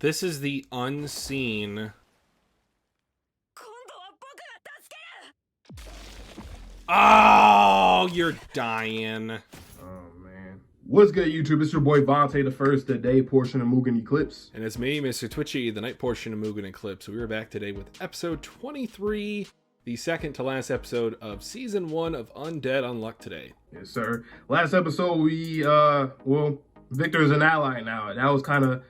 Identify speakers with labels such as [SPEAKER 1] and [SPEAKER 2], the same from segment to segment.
[SPEAKER 1] This is the unseen. Oh, you're dying.
[SPEAKER 2] Oh, man. What's good, YouTube? It's your boy Vontae, the first today portion of Mugen Eclipse.
[SPEAKER 1] And it's me, Mr. Twitchy, the night portion of Mugen Eclipse. We are back today with episode 23, the second to last episode of season 1 of Undead Unluck today.
[SPEAKER 2] Yes, sir. Last episode, Victor's an ally now. That was kind of,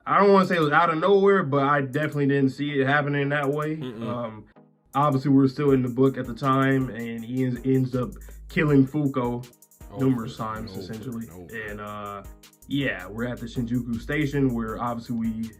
[SPEAKER 2] I don't want to say it was out of nowhere, but I definitely didn't see it happening that way. Obviously, we were still in the book at the time, and he ends up killing Fuko numerous times, essentially. And yeah, we're at the Shinjuku station where obviously we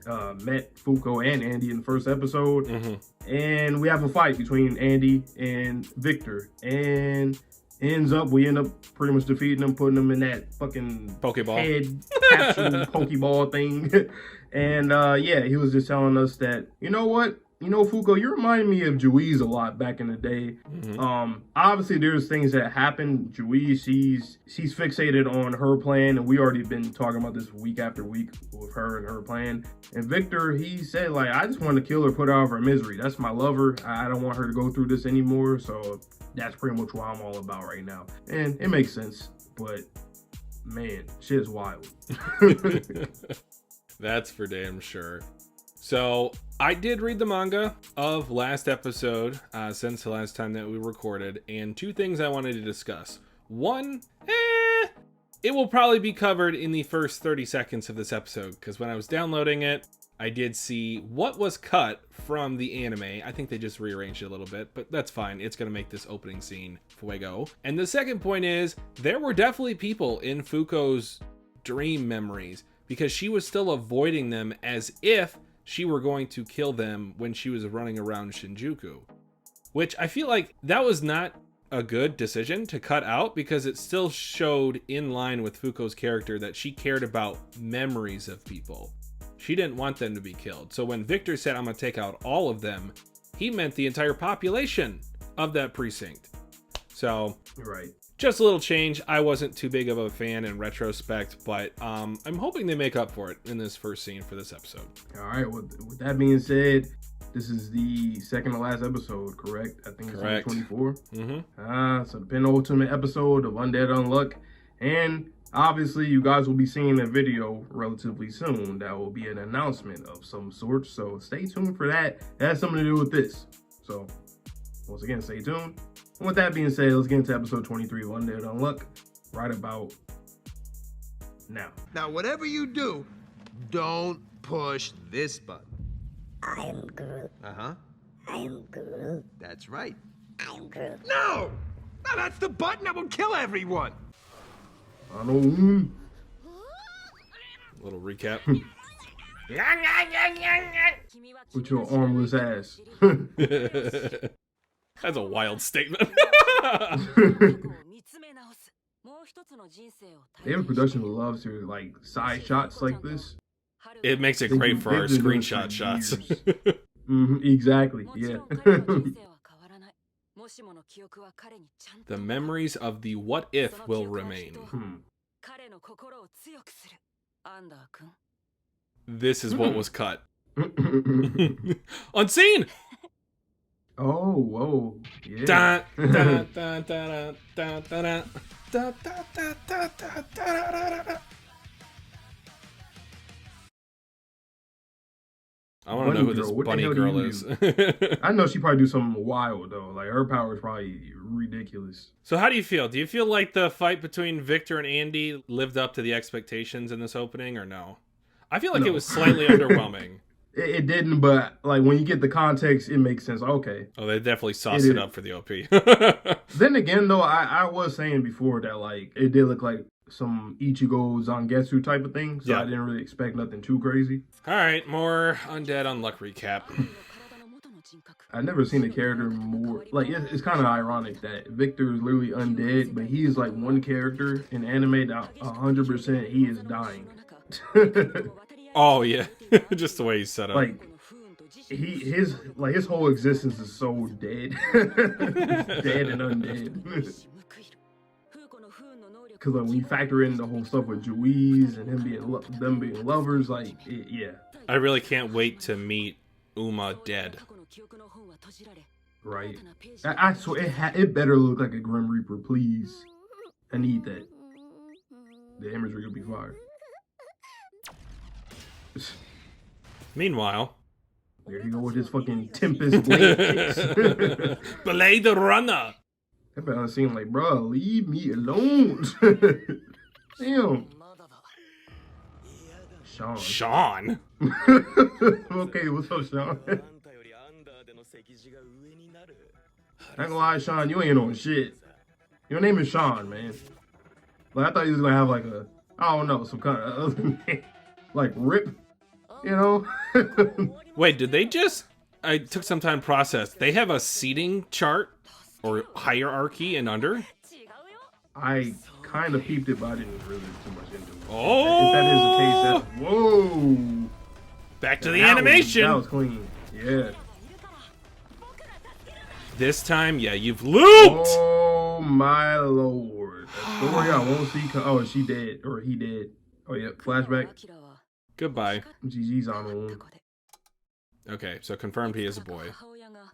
[SPEAKER 2] met Fuko and Andy in the first episode. And we have a fight between Andy and Victor. And we end up pretty much defeating him, putting him in that fucking
[SPEAKER 1] Pokeball
[SPEAKER 2] head capsule Pokeball thing. And yeah, he was just telling us that, you know what? You know, Fuko, you remind me of Juiz a lot back in the day. Obviously, there's things that happen. Juiz, she's fixated on her plan, and we already been talking about this week after week with her and her plan. And Victor, he said, like, I just want to kill her, put her out of her misery. That's my lover. I don't want her to go through this anymore. So that's pretty much what I'm all about right now. And it makes sense, but man, shit is wild.
[SPEAKER 1] That's for damn sure. So I did read the manga of last episode since the last time that we recorded, and two things I wanted to discuss. One, it will probably be covered in the first 30 seconds of this episode, because when I was downloading it, I did see what was cut from the anime. I think they just rearranged it a little bit, but that's fine. It's going to make this opening scene fuego. And the second point is, there were definitely people in Fuko's dream memories, because she was still avoiding them as if she were going to kill them when she was running around Shinjuku. Which I feel like that was not a good decision to cut out, because it still showed in line with Fuko's character that she cared about memories of people. She didn't want them to be killed. So when Victor said, I'm going to take out all of them, he meant the entire population of that precinct. So,
[SPEAKER 2] right.
[SPEAKER 1] Just a little change. I wasn't too big of a fan in retrospect, but I'm hoping they make up for it in this first scene for this episode.
[SPEAKER 2] All right. Well, with that being said, this is the second to last episode, correct? I think it's
[SPEAKER 1] correct.
[SPEAKER 2] 24. So the penultimate episode of Undead Unluck. And obviously, you guys will be seeing a video relatively soon. That will be an announcement of some sort. So stay tuned for that. It has something to do with this. So once again, stay tuned. And with that being said, let's get into episode 23 of Undead Unluck right about now.
[SPEAKER 3] Now, whatever you do, don't push this button.
[SPEAKER 4] I am Groot.
[SPEAKER 3] Uh-huh.
[SPEAKER 4] I am Groot.
[SPEAKER 3] That's right.
[SPEAKER 4] I am Groot.
[SPEAKER 3] No! No, that's the button that will kill everyone!
[SPEAKER 2] Anno Un.
[SPEAKER 1] Little recap.
[SPEAKER 2] With your armless ass.
[SPEAKER 1] That's a wild statement.
[SPEAKER 2] They have a production that loves to like side shots like this.
[SPEAKER 1] It makes it great for our screenshot shots.
[SPEAKER 2] Exactly, yeah.
[SPEAKER 1] The memories of the what if will remain. This is what was cut. Unseen!
[SPEAKER 2] Oh, whoa, yeah.
[SPEAKER 1] Da, da, da, da, da, da, da, da, da, da, da, da. I want to know who this bunny girl is.
[SPEAKER 2] I know she probably do something wild though. Like her power is probably ridiculous.
[SPEAKER 1] So how do you feel? Do you feel like the fight between Victor and Andy lived up to the expectations in this opening, or no? I feel like it was slightly underwhelming.
[SPEAKER 2] It didn't, but like when you get the context, it makes sense. Okay.
[SPEAKER 1] Oh, they definitely sauced it up for the OP.
[SPEAKER 2] Then again, though, I was saying before that like it did look like some Ichigo Zangetsu type of thing, so I didn't really expect nothing too crazy.
[SPEAKER 1] All right, more Undead Unluck recap.
[SPEAKER 2] I've never seen a character more like it's kind of ironic that Victor is literally undead, but he is like one character in anime that 100% he is dying.
[SPEAKER 1] Oh yeah, just the way he's set up.
[SPEAKER 2] Like his whole existence is so dead, dead and undead. Because when you factor in the whole stuff with Juiz and them being lovers, like yeah,
[SPEAKER 1] I really can't wait to meet Uma dead.
[SPEAKER 2] Right. I swear it better look like a Grim Reaper, please. I need that. The imagery will be fire.
[SPEAKER 1] Meanwhile,
[SPEAKER 2] there you go with his fucking Tempest blade kicks.
[SPEAKER 1] Blade Runner.
[SPEAKER 2] That better seem like, bro, leave me alone. Damn.
[SPEAKER 1] Sean.
[SPEAKER 2] Okay, what's up, Sean? I ain't gonna lie, Sean, you ain't on shit. Your name is Sean, man. Like, I thought you was gonna have like a, I don't know, some kind of other name. Like Rip, you know?
[SPEAKER 1] Wait, did they just, I took some time to process. They have a seating chart or hierarchy and under?
[SPEAKER 2] I kind of peeped it, but I didn't really too much into it.
[SPEAKER 1] Oh!
[SPEAKER 2] If that is the case, that's, whoa!
[SPEAKER 1] Back to the animation!
[SPEAKER 2] That was clean, yeah.
[SPEAKER 1] This time, yeah, you've looped!
[SPEAKER 2] Oh my lord. A story I won't see, oh, she dead, or he dead. Oh yeah, flashback.
[SPEAKER 1] Goodbye.
[SPEAKER 2] GG's on one.
[SPEAKER 1] Okay, so confirmed he is a boy.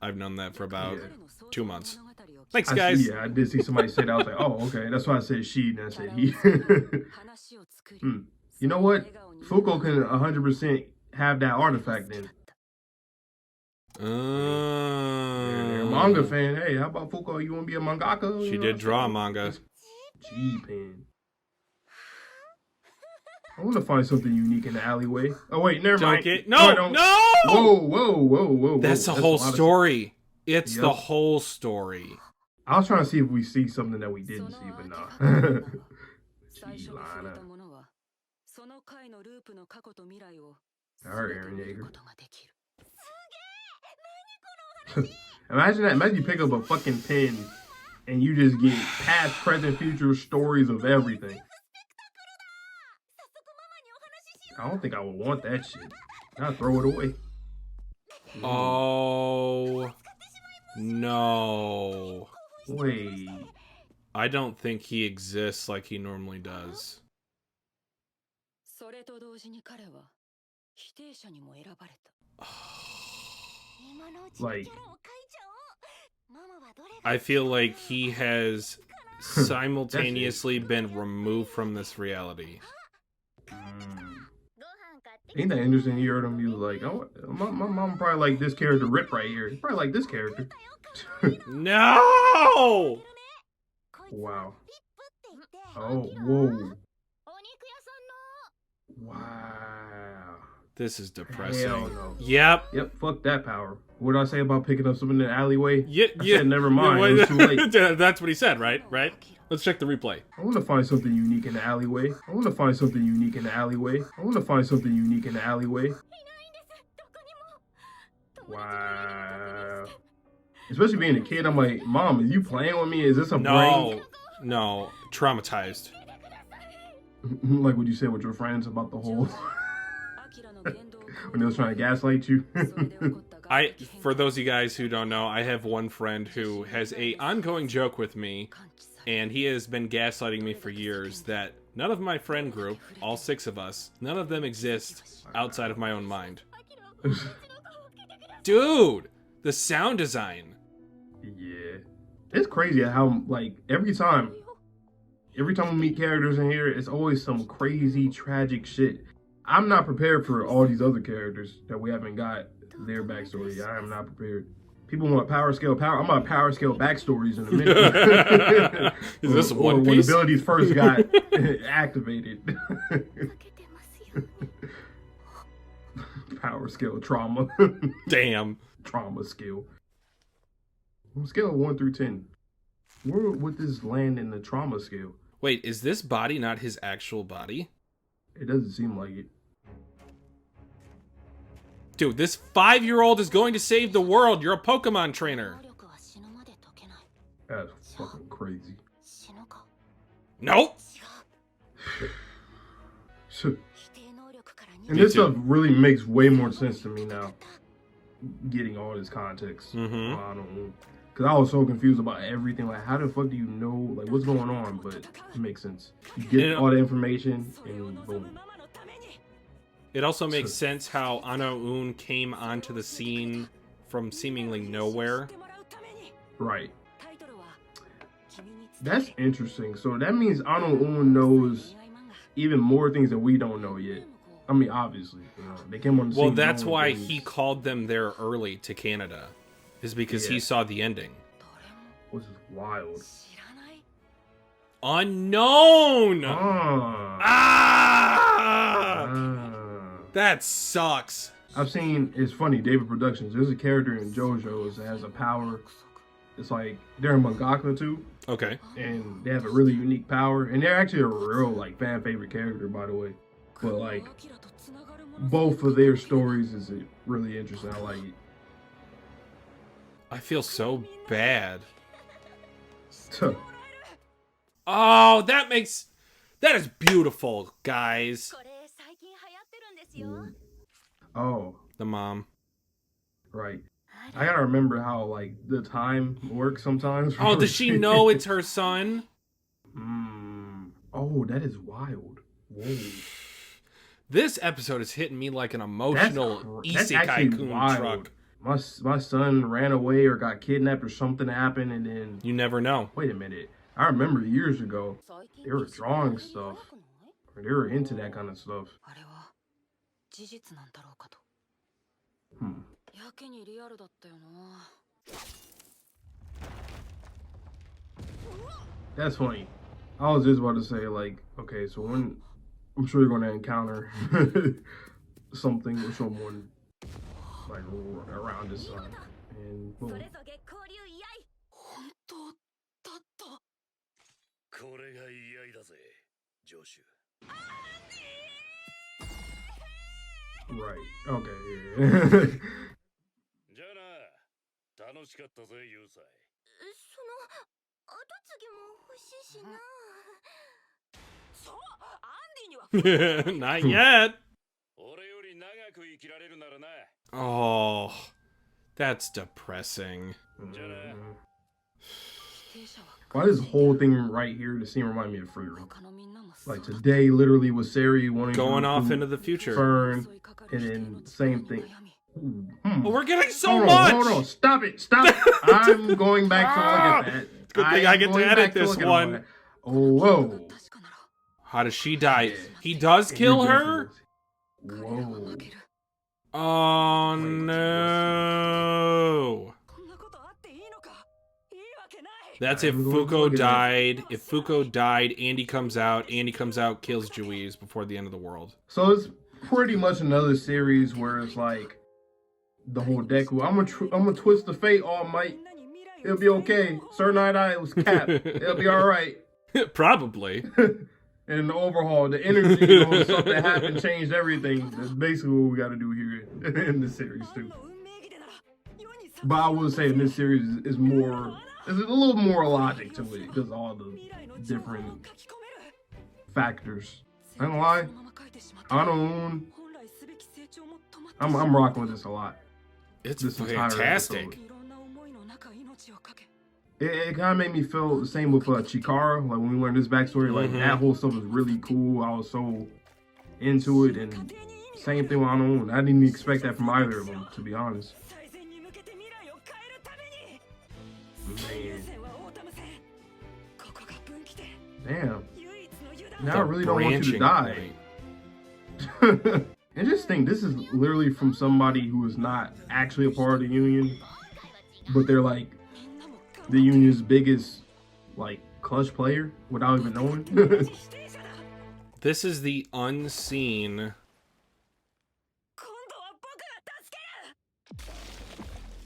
[SPEAKER 1] I've known that for about 2 months. Thanks,
[SPEAKER 2] I
[SPEAKER 1] guys.
[SPEAKER 2] see, yeah, I did see somebody say that. I was like, oh, okay. That's why I said she, and I said he. You know what? Fuko can 100% have that artifact then. You're a manga fan. Hey, how about Fuko? You want to be a mangaka?
[SPEAKER 1] She did draw a manga.
[SPEAKER 2] G-pen. I want to find something unique in the alleyway. Oh, wait, never mind.
[SPEAKER 1] No!
[SPEAKER 2] Whoa.
[SPEAKER 1] That's the whole story. It's the whole story.
[SPEAKER 2] I was trying to see if we see something that we didn't see, but nah. Gee, Lana. Alright, Aaron Yeager. Imagine that. Imagine you pick up a fucking pen and you just get past, present, future stories of everything. I don't think I would want that shit. I'd throw it away.
[SPEAKER 1] Oh no.
[SPEAKER 2] Wait.
[SPEAKER 1] I don't think he exists like he normally does.
[SPEAKER 2] Like,
[SPEAKER 1] I feel like he has simultaneously been removed from this reality.
[SPEAKER 2] Ain't that interesting? You heard him, he was like, oh, my mom probably like this character Rip right here. He probably like this character.
[SPEAKER 1] No!
[SPEAKER 2] Wow. Oh, whoa. Wow.
[SPEAKER 1] This is depressing.
[SPEAKER 2] Hell no.
[SPEAKER 1] Yep.
[SPEAKER 2] Yep, fuck that power. What did I say about picking up something in the alleyway?
[SPEAKER 1] Yeah,
[SPEAKER 2] I said never mind, it was too late.
[SPEAKER 1] That's what he said, right? Let's check the replay.
[SPEAKER 2] I want to find something unique in the alleyway. Wow. Especially being a kid, I'm like, Mom, is you playing with me? Is this a prank?
[SPEAKER 1] No. Traumatized.
[SPEAKER 2] Like what you said with your friends about the whole... when they was trying to gaslight you.
[SPEAKER 1] For those of you guys who don't know, I have one friend who has a ongoing joke with me, and he has been gaslighting me for years that none of my friend group, all 6 of us, none of them exist outside of my own mind. Dude, the sound design.
[SPEAKER 2] Yeah. It's crazy how, like, every time we meet characters in here, it's always some crazy, tragic shit. I'm not prepared for all these other characters that we haven't got their backstory. I am not prepared. People want power scale. I'm about power scale backstories in a minute.
[SPEAKER 1] Is this
[SPEAKER 2] One Piece? When abilities first got activated. Power scale trauma.
[SPEAKER 1] Damn.
[SPEAKER 2] Trauma skill. On a scale of 1 through 10, where would this land in the trauma scale?
[SPEAKER 1] Wait, is this body not his actual body?
[SPEAKER 2] It doesn't seem like it.
[SPEAKER 1] Dude, this 5-year-old is going to save the world. You're a Pokemon trainer.
[SPEAKER 2] That's fucking crazy.
[SPEAKER 1] Nope.
[SPEAKER 2] And this stuff really makes way more sense to me now. Getting all this context. Because I was so confused about everything. Like, how the fuck do you know, like, what's going on? But it makes sense. You get all the information and boom.
[SPEAKER 1] It also makes sense how Anno Un came onto the scene from seemingly nowhere.
[SPEAKER 2] Right. That's interesting. So that means Anno Un knows even more things that we don't know yet. I mean, obviously, they came on the scene.
[SPEAKER 1] Well, that's why
[SPEAKER 2] things.
[SPEAKER 1] he called them there early to Canada, is because he saw the ending.
[SPEAKER 2] Which is wild.
[SPEAKER 1] Unknown!
[SPEAKER 2] Ah!
[SPEAKER 1] That sucks.
[SPEAKER 2] I've seen, it's funny, David Productions, there's a character in JoJo's that has a power. It's like, they're a mangaka too.
[SPEAKER 1] Okay.
[SPEAKER 2] And they have a really unique power. And they're actually a real, like, fan favorite character, by the way. But, like, both of their stories is really interesting. I like it.
[SPEAKER 1] I feel so bad. Oh, that is beautiful, guys.
[SPEAKER 2] Oh.
[SPEAKER 1] The mom.
[SPEAKER 2] Right. I gotta remember how, like, the time works sometimes.
[SPEAKER 1] Oh, does she know it's her son?
[SPEAKER 2] Oh, that is wild. Whoa.
[SPEAKER 1] This episode is hitting me like an emotional isekai-kun truck.
[SPEAKER 2] My son ran away or got kidnapped or something happened, and then...
[SPEAKER 1] You never know.
[SPEAKER 2] Wait a minute. I remember years ago, they were drawing stuff. Or they were into that kind of stuff. That's funny. I was just about to say, like, okay, so when... I'm sure you're going to encounter something or someone, like, around this time. And boom. Right. Okay, yeah.
[SPEAKER 1] Not yet. Oh, that's depressing.
[SPEAKER 2] Why this whole thing right here, the scene remind me of Frieren? Like today, literally was Sari
[SPEAKER 1] going off into the future.
[SPEAKER 2] Fern, and then same thing.
[SPEAKER 1] Well, we're getting so much.
[SPEAKER 2] Hold on, stop it. I'm going back to look at that.
[SPEAKER 1] Good thing I get to edit this one.
[SPEAKER 2] Oh, whoa.
[SPEAKER 1] How does she die? He does kill her?
[SPEAKER 2] Whoa.
[SPEAKER 1] Oh no. That's if Fuko died. If Fuko died, Andy comes out, kills Juiz before the end of the world.
[SPEAKER 2] So it's pretty much another series where it's like the whole Deku. I'm gonna twist the fate, All Might. It'll be okay. Sir Night-Eye was capped. It'll be alright.
[SPEAKER 1] Probably.
[SPEAKER 2] And the overhaul, the energy, all the stuff that happened changed everything. That's basically what we got to do here in this series too. But I will say in this series is more, there's a little more logic to it because all the different factors. I ain't gonna lie, Anno Un, I'm rocking with this a lot.
[SPEAKER 1] It's fantastic.
[SPEAKER 2] It kind of made me feel the same with Chikara. Like when we learned this backstory, like that whole stuff was really cool. I was so into it, and same thing with Anno Un. I didn't even expect that from either of them, to be honest. Man. Damn. Now I really don't want you to die. And just think, this is literally from somebody who is not actually a part of the Union, but they're like the Union's biggest, like, clutch player without even knowing.
[SPEAKER 1] This is the unseen.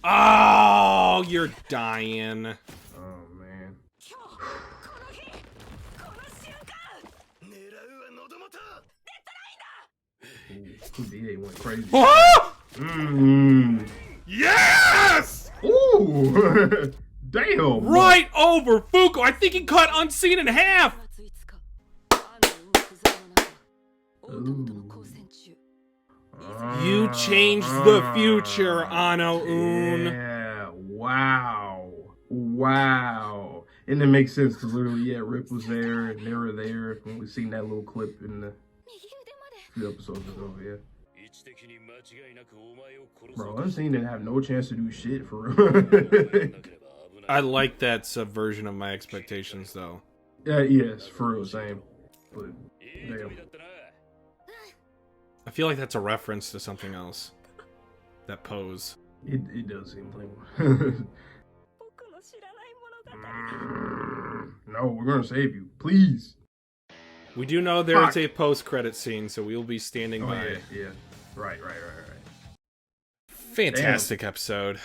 [SPEAKER 1] Oh, you're dying.
[SPEAKER 2] Oh, man. DA went crazy.
[SPEAKER 1] Oh!
[SPEAKER 2] Yes! Ooh! Damn!
[SPEAKER 1] Right over Fuko! I think he cut Unseen in half! You changed the future, Anno Un.
[SPEAKER 2] Yeah, wow. Wow. And it makes sense because literally, yeah, Rip was there and they were there when we seen that little clip in the few episodes ago, yeah. Bro, Unseen didn't have no chance to do shit for real.
[SPEAKER 1] I like that subversion of my expectations, though.
[SPEAKER 2] Yes, for real, same. But damn.
[SPEAKER 1] I feel like that's a reference to something else. That pose.
[SPEAKER 2] It does seem like no, we're gonna save you, please.
[SPEAKER 1] We do know there is a post-credit scene, so we will be standing by.
[SPEAKER 2] Yeah. Right.
[SPEAKER 1] Fantastic episode.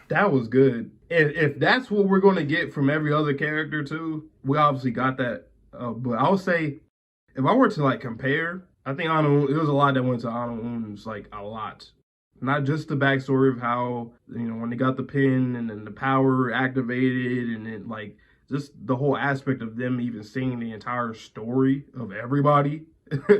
[SPEAKER 2] That was good. If that's what we're gonna get from every other character too, we obviously got that. But I would say, if I were to like compare, I think Anno Un, there was a lot that went to Anno Un's, like a lot. Not just the backstory of how, when they got the pin and then the power activated and then like just the whole aspect of them even seeing the entire story of everybody.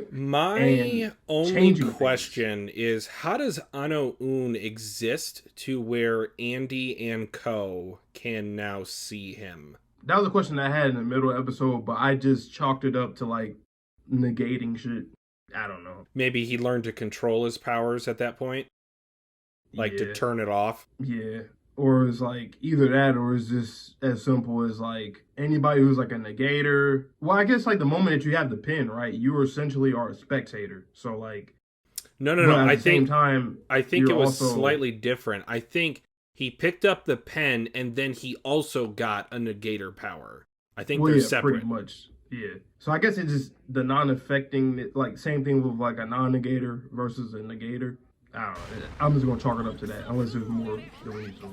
[SPEAKER 1] My only question is, how does Anno Un exist to where Andy and Co can now see him?
[SPEAKER 2] That was a question I had in the middle episode, but I just chalked it up to like negating shit. I don't know.
[SPEAKER 1] Maybe he learned to control his powers at that point? Like to turn it off?
[SPEAKER 2] Yeah. Or it's like either that or it's just as simple as like anybody who's like a negator. Well, I guess like the moment that you have the pin, right? You essentially are a spectator. So like
[SPEAKER 1] No. I think it was slightly different. I think he picked up the pen and then he also got a negator power. I think they're separate.
[SPEAKER 2] Pretty much. Yeah. So I guess it's just the non-affecting, like same thing with like a non-negator versus a negator. I don't know. I'm just gonna chalk it up to that, unless there's more than we need to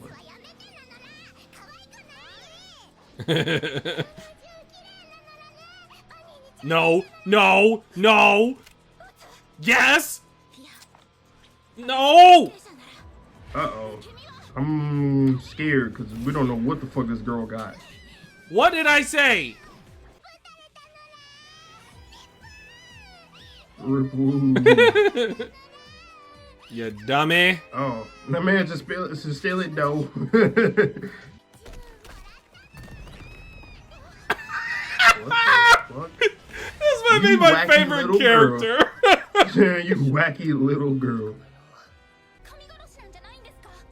[SPEAKER 1] No! Yes! No!
[SPEAKER 2] Uh-oh. I'm scared, because we don't know what the fuck this girl got.
[SPEAKER 1] What did I say? You dummy.
[SPEAKER 2] Oh, that man just steal it though. What?
[SPEAKER 1] This might be my favorite character.
[SPEAKER 2] You wacky little girl.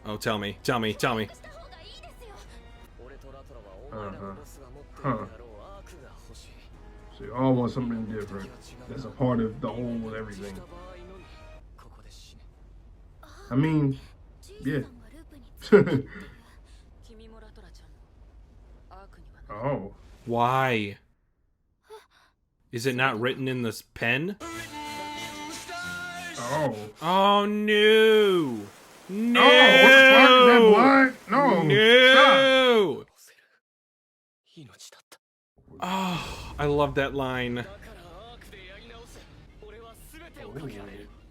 [SPEAKER 1] Oh, tell me.
[SPEAKER 2] Huh. So you all want something different. That's a part of the whole everything. I mean, yeah. Oh.
[SPEAKER 1] Why? Is it not written in this pen?
[SPEAKER 2] Oh.
[SPEAKER 1] Oh, no. No.
[SPEAKER 2] Oh, what the fuck is that, blood? No.
[SPEAKER 1] No. Stop. Oh, I love that line.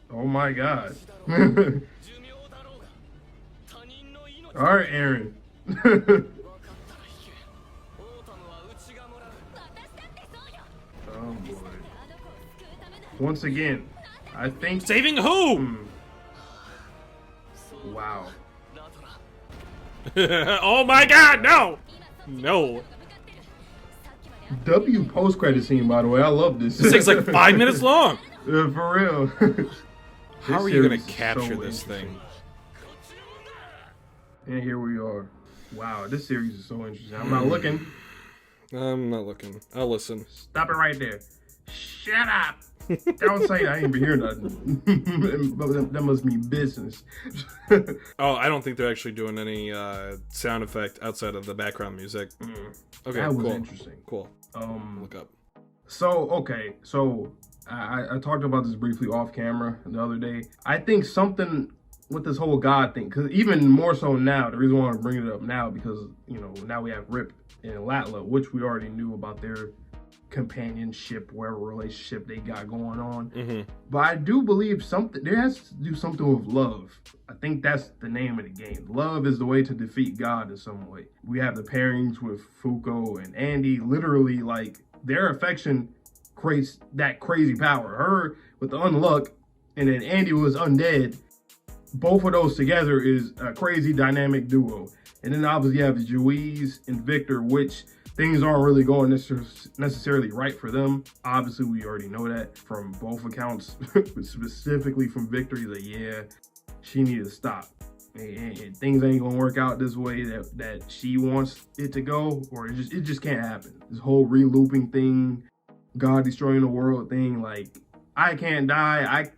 [SPEAKER 2] Oh my god. Alright, Aaron. Oh boy. Once again, I think...
[SPEAKER 1] Saving who?
[SPEAKER 2] Wow.
[SPEAKER 1] Oh my god, no! No.
[SPEAKER 2] W post-credit scene, by the way. I love this.
[SPEAKER 1] This thing's like 5 minutes long.
[SPEAKER 2] For real.
[SPEAKER 1] How are you going to capture this thing?
[SPEAKER 2] And here we are. Wow, this series is so interesting. I'm not looking.
[SPEAKER 1] I'm not looking. I'll listen.
[SPEAKER 2] Stop it right there. Shut up. Don't say I ain't been hearing nothing. That must be business.
[SPEAKER 1] Oh, I don't think they're actually doing any sound effect outside of the background music. Okay,
[SPEAKER 2] that was
[SPEAKER 1] cool.
[SPEAKER 2] Interesting.
[SPEAKER 1] Cool. Look up.
[SPEAKER 2] So, okay. So, I talked about this briefly off camera the other day. I think something with this whole God thing, because even more so now, the reason why I want to bring it up now, because, now we have Rip and Latla, which we already knew about their companionship, whatever relationship they got going on. But I do believe there has to do something with love. I think that's the name of the game. Love is the way to defeat God in some way. We have the pairings with Fuko and Andy. Literally, like, their affection creates that crazy power. Her with the unluck, and then Andy was undead. Both of those together is a crazy dynamic duo. And then obviously you have Juiz and Victor, which things aren't really going necessarily right for them. Obviously, we already know that from both accounts, specifically from Victory, that yeah, she needed to stop. And things ain't gonna work out this way that she wants it to go, or it just can't happen. This whole re-looping thing, God destroying the world thing, like, I can't die.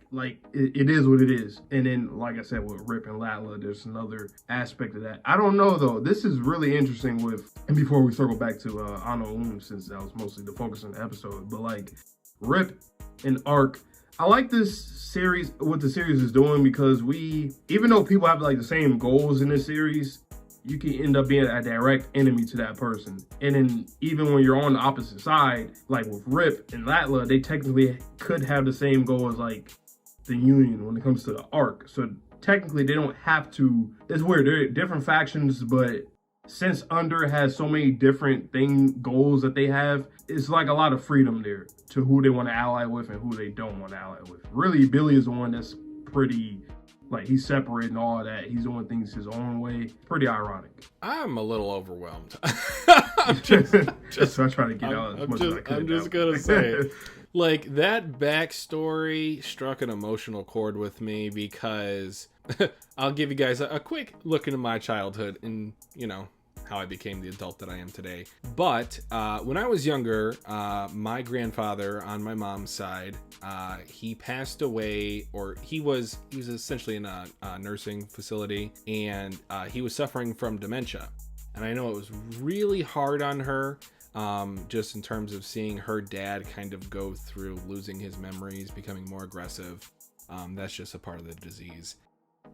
[SPEAKER 2] It is what it is. And then, like I said, with Rip and Latla, there's another aspect of that. I don't know though. This is really interesting and before we circle back to Anno Un, since that was mostly the focus on the episode, but like Rip and Arc, I like this series, what the series is doing, because even though people have like the same goals in this series, you can end up being a direct enemy to that person. And then even when you're on the opposite side, like with Rip and Latla, they technically could have the same goal as like the Union when it comes to the Arc. So technically they don't have to, it's weird, they're different factions, but since Under has so many different goals that they have, it's like a lot of freedom there to who they want to ally with and who they don't want to ally with. Really, Billy is the one that's pretty, like, he's separate and all that. He's doing things his own way. Pretty ironic.
[SPEAKER 1] I'm a little overwhelmed.
[SPEAKER 2] So I try to get out as much as I could.
[SPEAKER 1] I'm just going to say, like, that backstory struck an emotional chord with me because I'll give you guys a quick look into my childhood and, you know, how I became the adult that I am today. But when I was younger, my grandfather on my mom's side, he passed away, or he was essentially in a nursing facility, and he was suffering from dementia. And I know it was really hard on her, just in terms of seeing her dad kind of go through losing his memories, becoming more aggressive. That's just a part of the disease.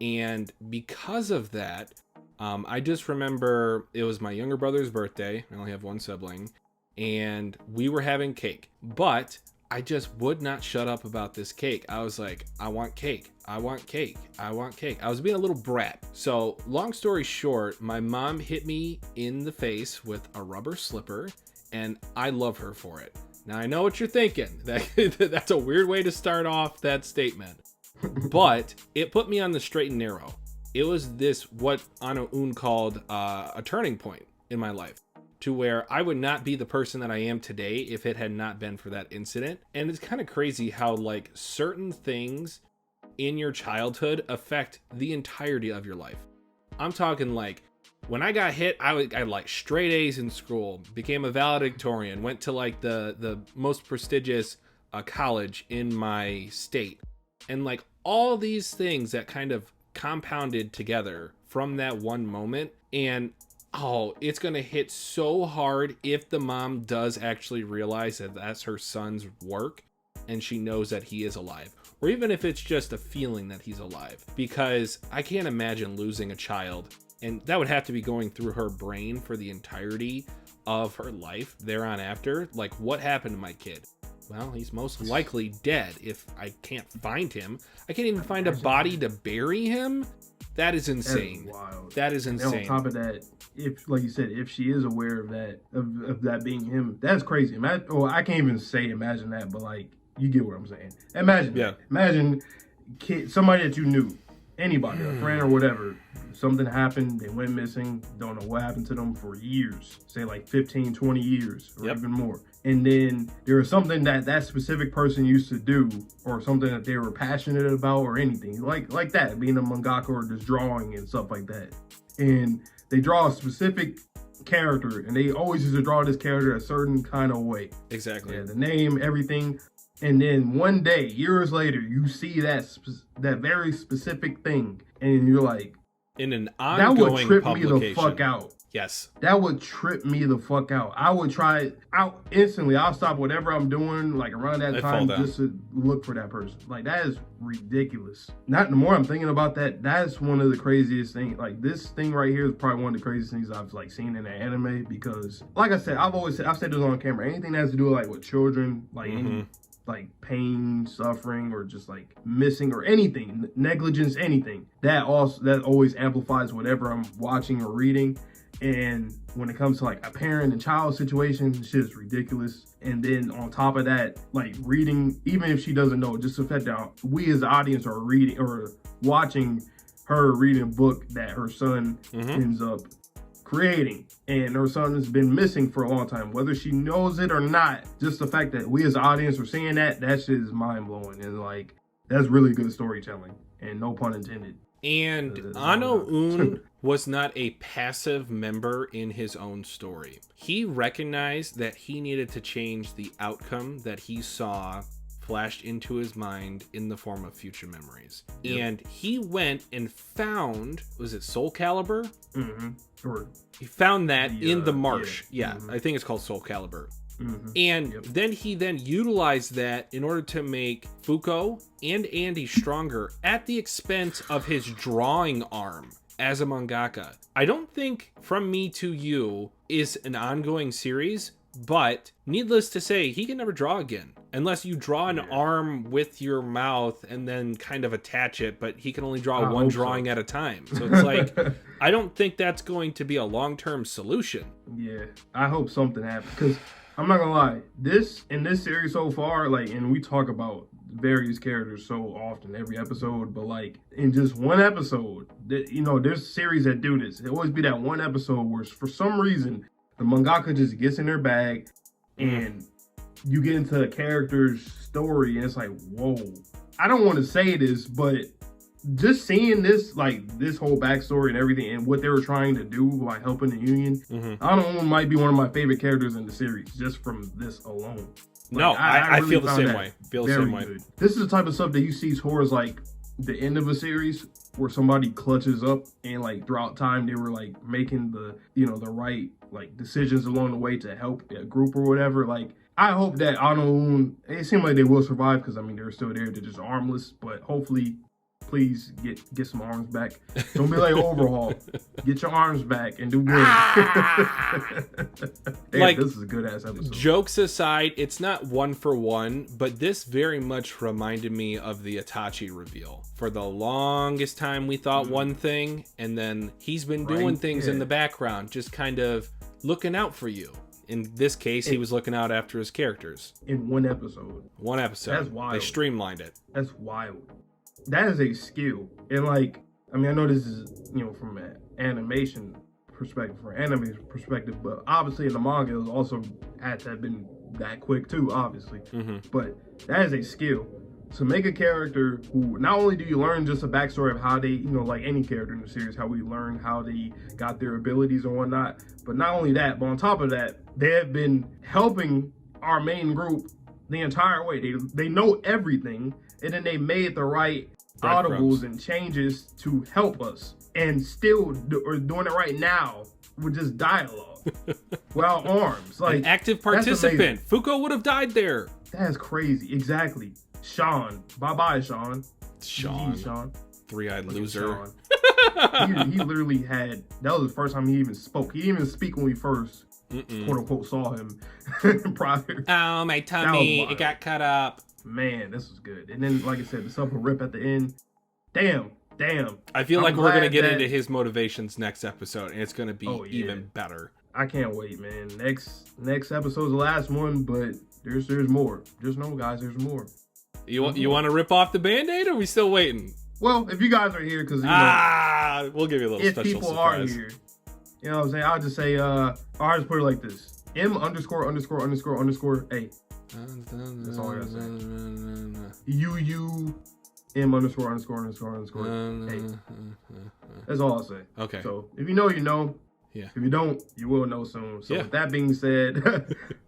[SPEAKER 1] And because of that, I just remember it was my younger brother's birthday. I only have one sibling, and we were having cake, but I just would not shut up about this cake. I was like, I want cake. I want cake. I want cake. I was being a little brat. So long story short, my mom hit me in the face with a rubber slipper, and I love her for it. Now I know what you're thinking. That's a weird way to start off that statement, but it put me on the straight and narrow. It was what Anno Un called a turning point in my life, to where I would not be the person that I am today if it had not been for that incident. And it's kind of crazy how, like, certain things in your childhood affect the entirety of your life. I'm talking, like, when I got hit, I had like straight A's in school, became a valedictorian, went to like the most prestigious college in my state. And like all these things that kind of compounded together from that one moment, and it's gonna hit so hard if the mom does actually realize that that's her son's work and she knows that he is alive, or even if it's just a feeling that he's alive, because I can't imagine losing a child, and that would have to be going through her brain for the entirety of her life thereon after. Like, what happened to my kid? Well, he's most likely dead if I can't find him. I can't even find a body to bury him. That is insane.
[SPEAKER 2] That is wild.
[SPEAKER 1] That is insane.
[SPEAKER 2] And on top of that, if, like you said, if she is aware of that, of that being him, that's crazy. I can't even say imagine that, but like, you get what I'm saying. Imagine that. Imagine somebody that you knew, anybody, a friend or whatever, something happened, they went missing, don't know what happened to them for years, say like 15, 20 years or even more. And then there was something that specific person used to do, or something that they were passionate about, or anything like that, being a mangaka or just drawing and stuff like that. And they draw a specific character, and they always used to draw this character a certain kind of way.
[SPEAKER 1] Exactly.
[SPEAKER 2] Yeah, the name, everything. And then one day, years later, you see that very specific thing, and you're like,
[SPEAKER 1] in an ongoing
[SPEAKER 2] that would trip
[SPEAKER 1] publication.
[SPEAKER 2] me the fuck out.
[SPEAKER 1] Yes.
[SPEAKER 2] That would trip me the fuck out. I would try out instantly. I'll stop whatever I'm doing, like around that time, just to look for that person. Like, that is ridiculous. Not the more I'm thinking about that, that's one of the craziest things. Like, this thing right here is probably one of the craziest things I've like seen in an anime, because like I said, I've said this on camera, anything that has to do with like with children, like any like pain, suffering, or just like missing or anything, negligence, anything, that always amplifies whatever I'm watching or reading. And when it comes to like a parent and child situation, shit is ridiculous. And then on top of that, like reading, even if she doesn't know, just the fact that we as the audience are reading or watching her reading a book that her son ends up creating, and her son has been missing for a long time, whether she knows it or not. Just the fact that we as the audience are seeing that shit is mind-blowing, and like, that's really good storytelling, and no pun intended.
[SPEAKER 1] And Anno Un was not a passive member in his own story. He recognized that he needed to change the outcome that he saw flashed into his mind in the form of future memories. Yep. And he went and found, was it Soul Calibur?
[SPEAKER 2] Mm-hmm. Or
[SPEAKER 1] he found that in the marsh. Yeah,
[SPEAKER 2] Mm-hmm.
[SPEAKER 1] I think it's called Soul Calibur.
[SPEAKER 2] Mm-hmm.
[SPEAKER 1] And
[SPEAKER 2] Yep.
[SPEAKER 1] then he utilized that in order to make Fuko and Andy stronger at the expense of his drawing arm as a mangaka. I don't think From Me to You is an ongoing series, but needless to say, he can never draw again. Unless you draw an arm with your mouth and then kind of attach it, but he can only draw one drawing at a time. So it's like, I don't think that's going to be a long-term solution.
[SPEAKER 2] Yeah, I hope something happens, because I'm not gonna lie, this series so far, like, and we talk about various characters so often every episode, but like in just one episode, you know, there's series that do this. It always be that one episode where for some reason the mangaka just gets in their bag and you get into a character's story and it's like, whoa. I don't want to say this, but just seeing this, like this whole backstory and everything and what they were trying to do by helping the Union, Anno Un might be one of my favorite characters in the series just from this alone. Like,
[SPEAKER 1] no, I
[SPEAKER 2] really
[SPEAKER 1] feel the
[SPEAKER 2] found
[SPEAKER 1] same
[SPEAKER 2] that
[SPEAKER 1] way. Feel the same way.
[SPEAKER 2] good. This is the type of stuff that you see towards like the end of a series where somebody clutches up and like throughout time they were like making the, you know, the right like decisions along the way to help a group or whatever. Like, I hope that Anno Un, it seems like they will survive, because I mean they're still there, they're just armless, but hopefully, please get some arms back. Don't be like Overhaul. Get your arms back and do good. Damn,
[SPEAKER 1] Like,
[SPEAKER 2] this is a good ass episode.
[SPEAKER 1] Jokes aside, it's not one for one, but this very much reminded me of the Itachi reveal. For the longest time, we thought one thing, and then he's been doing things in the background, just kind of looking out for you. In this case, he was looking out after his characters.
[SPEAKER 2] In one episode.
[SPEAKER 1] One episode.
[SPEAKER 2] That's wild.
[SPEAKER 1] They streamlined it.
[SPEAKER 2] That's wild. That is a skill. And like, I mean, I know this is, you know, from an animation perspective, from an anime perspective, but obviously in the manga, it was also had to have been that quick too, obviously. But that is a skill. To make a character who, not only do you learn just a backstory of how they, you know, like any character in the series, how we learn how they got their abilities and whatnot, but not only that, but on top of that, they have been helping our main group the entire way. They know everything, and then they made the right audibles and changes to help us, and still are doing it right now with just dialogue without arms. Like,
[SPEAKER 1] an active participant. Fuko would have died there.
[SPEAKER 2] That's crazy. Exactly. Sean. Bye-bye, Sean.
[SPEAKER 1] Sean.
[SPEAKER 2] GG, Sean.
[SPEAKER 1] Three-eyed loser.
[SPEAKER 2] Sean. he literally had, that was the first time he even spoke. He didn't even speak when we first, quote unquote, saw him prior.
[SPEAKER 1] Oh, my tummy. It got cut up.
[SPEAKER 2] Man, this was good. And then, like I said, the supper rip at the end. Damn.
[SPEAKER 1] I feel like we're going to get into his motivations next episode, and it's going to be even better.
[SPEAKER 2] I can't wait, man. Next episode's the last one, but there's more. Just know, guys, there's more.
[SPEAKER 1] You want to rip off the Band-Aid, or are we still waiting?
[SPEAKER 2] Well, if you guys are here, because, you know,
[SPEAKER 1] we'll give you a little
[SPEAKER 2] if
[SPEAKER 1] special
[SPEAKER 2] people
[SPEAKER 1] surprise.
[SPEAKER 2] are here, you know what I'm saying? I'll just say, I'll just put it like this. M_____A. That's all I gotta say. M_____A. That's all I'll say.
[SPEAKER 1] Okay.
[SPEAKER 2] So if you know, you know.
[SPEAKER 1] Yeah.
[SPEAKER 2] If you don't, you will know soon. So with that being said,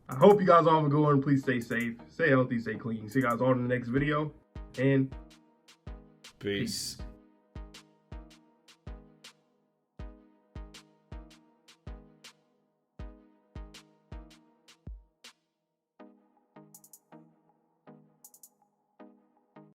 [SPEAKER 2] I hope you guys all have a good one. Please stay safe, stay healthy, stay clean. See you guys all in the next video. And
[SPEAKER 1] peace.